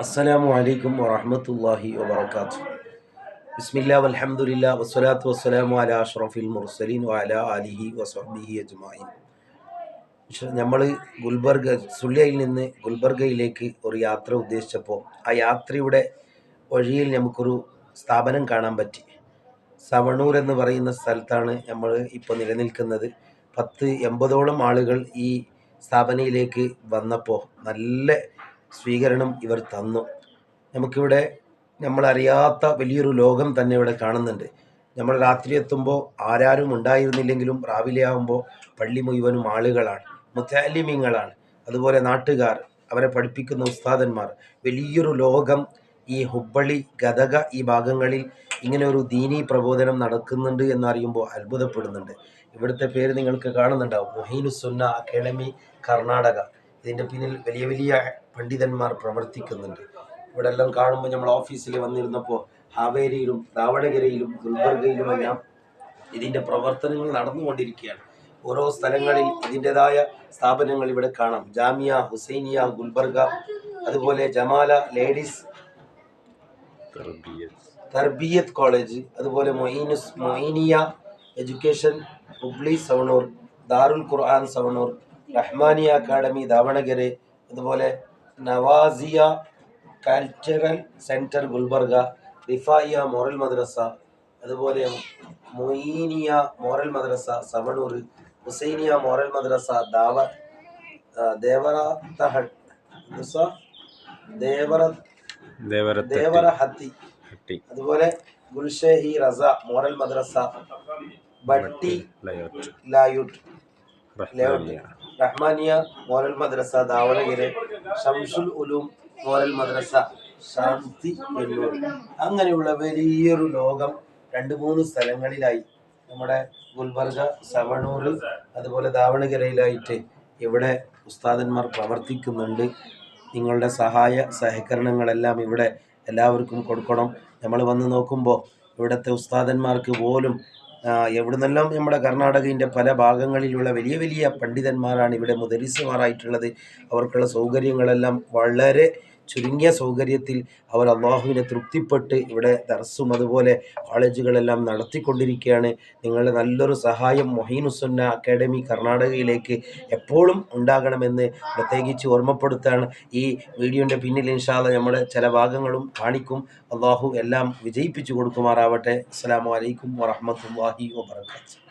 അസ്സലാമു അലൈക്കും വറഹ്മത്തുള്ളാഹി വബറകാതുഹു. ബിസ്മില്ലാ വൽഹംദുലില്ലാ വസ്സലാത്തു വസ്സലാമു അലാ അഷ്റഫിൽ മുർസലീൻ വഅലാ ആലിഹി വസഹ്ബിഹി അജ്മഈൻ. നമ്മൾ സുള്ളിയയിൽ നിന്ന് ഗുൽബർഗയിലേക്ക് ഒരു യാത്ര ഉദ്ദേശിച്ചപ്പോൾ ആ യാത്രയുടെ വഴിയിൽ നമുക്കൊരു സ്ഥാപനം കാണാൻ പറ്റി. സവണൂർ എന്ന് പറയുന്ന സ്ഥലത്താണ് നമ്മൾ ഇപ്പോൾ നിലനിൽക്കുന്നത്. 10-80ഓളം ആളുകൾ ഈ സ്ഥാപനയിലേക്ക് വന്നപ്പോൾ നല്ല സ്വീകരണം ഇവർ തന്നു. നമുക്കിവിടെ നമ്മളറിയാത്ത വലിയൊരു ലോകം തന്നെ ഇവിടെ കാണുന്നുണ്ട്. നമ്മൾ രാത്രി എത്തുമ്പോൾ ആരാരും ഉണ്ടായിരുന്നില്ലെങ്കിലും രാവിലെ ആകുമ്പോൾ പള്ളി മുഴുവനും ആളുകളാണ്, മുത്തഅല്ലിമീങ്ങളാണ്, അതുപോലെ നാട്ടുകാർ, അവരെ പഠിപ്പിക്കുന്ന ഉസ്താദന്മാർ. വലിയൊരു ലോകം ഈ ഹുബ്ബള്ളി, ഗദഗ ഈ ഭാഗങ്ങളിൽ ഇങ്ങനെ ഒരു ദീനീ പ്രബോധനം നടക്കുന്നുണ്ട് എന്നറിയുമ്പോൾ അത്ഭുതപ്പെടുന്നുണ്ട്. ഇവിടുത്തെ പേര് നിങ്ങൾക്ക് കാണുന്നുണ്ടാവും, മൊഹീനുസുന്ന അക്കാഡമി കർണാടക. ഇതിൻ്റെ പിന്നിൽ വലിയ വലിയ പണ്ഡിതന്മാർ പ്രവർത്തിക്കുന്നുണ്ട്. ഇവിടെ എല്ലാം കാണുമ്പോൾ നമ്മൾ ഓഫീസിൽ വന്നിരുന്നപ്പോൾ ഹാവേരിയിലും ദാവണഗിരിയിലും ഗുൽബർഗയിലുമെല്ലാം ഇതിൻ്റെ പ്രവർത്തനങ്ങൾ നടന്നുകൊണ്ടിരിക്കുകയാണ്. ഓരോ സ്ഥലങ്ങളിൽ ഇതിൻ്റെതായ സ്ഥാപനങ്ങൾ ഇവിടെ കാണാം. ജാമിയ ഹുസൈനിയ ഗുൽബർഗ, അതുപോലെ ജമാല ലേഡീസ് തർബിയത്ത് കോളേജ്, അതുപോലെ മൊയ്നിയ എഡ്യൂക്കേഷൻ ഹുബ്ലി സവണൂർ, ദാറുൽ ഖുർആൻ സവണൂർ, റഹ്മാനിയ അക്കാഡമി ദാവണഗിരി, അതുപോലെ നവാസിയ cultural centre Gulbarga, Rifaiya moral മദ്രസ, അതുപോലെ മൊയ്നിയ മോറൽ മദ്രസ സവണൂർ, ഹുസൈനിയ മോറൽ മദ്രസ ദേവറഹത്തി, അതുപോലെ ഗുൽഷേഹി റസ മോറൽ മദ്രസ ബട്ടി ലായൂട്ട്, റഹ്മാനിയ മോറൽ മദ്രസ ദാവണഗിരി, ഷംസുൽ ഉലൂം മോറൽ മദ്രസ ശാന്തി വെല്ലൂർ. അങ്ങനെയുള്ള വലിയൊരു ലോകം 2-3 സ്ഥലങ്ങളിലായി നമ്മുടെ ഗുൽബർഗ, സവണൂർ, അതുപോലെ ദാവണഗിരയിലായിട്ട് ഇവിടെ ഉസ്താദന്മാർ പ്രവർത്തിക്കുന്നുണ്ട്. നിങ്ങളുടെ സഹായ സഹകരണങ്ങളെല്ലാം ഇവിടെ എല്ലാവർക്കും കൊടുക്കണം. നമ്മൾ വന്ന് നോക്കുമ്പോൾ ഇവിടുത്തെ ഉസ്താദന്മാർക്ക് പോലും എവിടുന്നെല്ലാം നമ്മുടെ കർണാടകയിൻ്റെ പല ഭാഗങ്ങളിലുള്ള വലിയ വലിയ പണ്ഡിതന്മാരാണ് ഇവിടെ മുദരിസുമാരായിട്ടുള്ളത്. അവർക്കുള്ള സൗകര്യങ്ങളെല്ലാം വളരെ ചുരുങ്ങിയ സൗകര്യത്തിൽ അവർ അള്ളാഹുവിനെ തൃപ്തിപ്പെട്ട് ഇവിടെ ദർസും അതുപോലെ കോളേജുകളെല്ലാം നടത്തിക്കൊണ്ടിരിക്കുകയാണ്. നിങ്ങളുടെ നല്ലൊരു സഹായം മൊഹീനുസുന്ന അക്കാഡമി കർണാടകയിലേക്ക് എപ്പോഴും ഉണ്ടാകണമെന്ന് പ്രത്യേകിച്ച് ഓർമ്മപ്പെടുത്താണ്. ഈ വീഡിയോൻ്റെ പിന്നിൽ ഇൻഷാ അല്ലാഹ് നമ്മുടെ ചില ഭാഗങ്ങളും കാണിക്കും. അള്ളാഹു എല്ലാം വിജയിപ്പിച്ചു കൊടുക്കുമാറാവട്ടെ. അസ്സലാമു അലൈക്കും വറഹ്മത്തുള്ളാഹി വബറകാതുഹു.